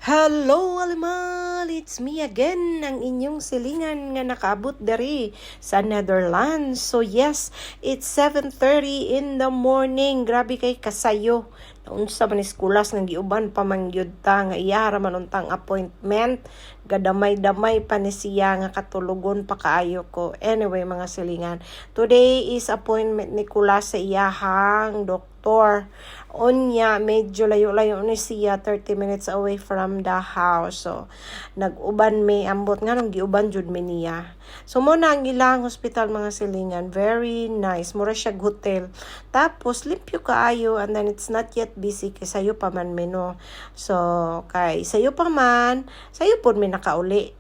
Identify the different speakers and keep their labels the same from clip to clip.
Speaker 1: Hello, Alimal! It's me again, ang inyong silingan nga nakaabot dari sa Netherlands. So yes, it's 7:30 in the morning. Grabe kay kasayo. Naunsa man eskulas nga giuban pa man gyud ta nga iyara man untang appointment. Gadamay-damay pa ni siya nga katulugon pa kaayo ko. Anyway, mga silingan, today is appointment ni Kula sa iyahang doktor. Unya, medyo layo-layo ni siya, 30 minutes away from the house. So, nag-uban may ambot nga nung giuban jud mi niya. So, muna ang ilang hospital, mga silingan, very nice. Mura siya hotel. Tapos, limpyo kaayo, and then it's not yet busy kay sayo pa man meno. So, kay sayo pa man, sayo po may nakauli.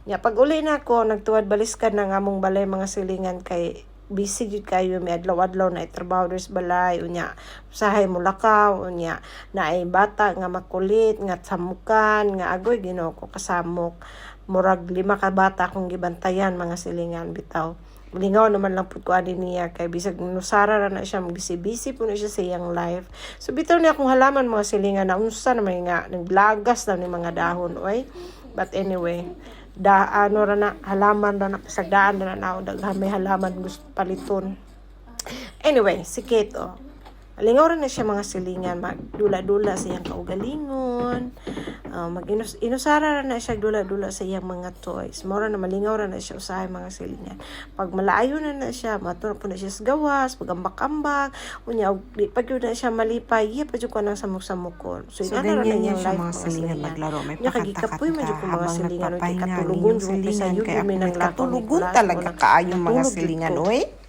Speaker 1: Pag uli na ako, nagtuwad baliskan na nga mong balay, mga silingan, kay busy jud kayo, may adlaw-adlaw na itrabaho des balay, unya usahay mo lakaw, unya na ay bata nga makulit, nga samukan, nga agoy Ginoo ko kasamok, murag 5 ka bata akong gibantayan, mga silingan bitaw. Lingaw naman lang pud ko ani niya kay bisag nusara ra na siya, busy po na siya sa iyang life. So bitaw niya akong halaman, mga silingan, na unsa naman nga naglagas na ni mga dahon oy. But anyway, ano ra na halaman ra na pasagdaan na daghan may halaman gusto paliton. Anyway, si Kate lingaw ra na siya, mga silingan, magdula-dula sa iyang kaugalingon, inusara ra na siya dula-dula sa iyang mga toys. Mora na malingaw ra na siya usahay, mga silingan. Pag malaayo na siya, maturo po na siya sa gawas, pagambak-ambak, unya di pa gyud na siya malipay, iya pa jud ko nang samok-samokon. So inana ra na niyang life, mga silingan,
Speaker 2: maglaro, may
Speaker 1: kagikapoy man jud ko, mga silingan,
Speaker 2: nagpapahinga,
Speaker 1: katulugon jud
Speaker 2: silingan,
Speaker 1: sa
Speaker 2: kaya
Speaker 1: mi nang
Speaker 2: katulugon talaga kaayong mga silingan, oy.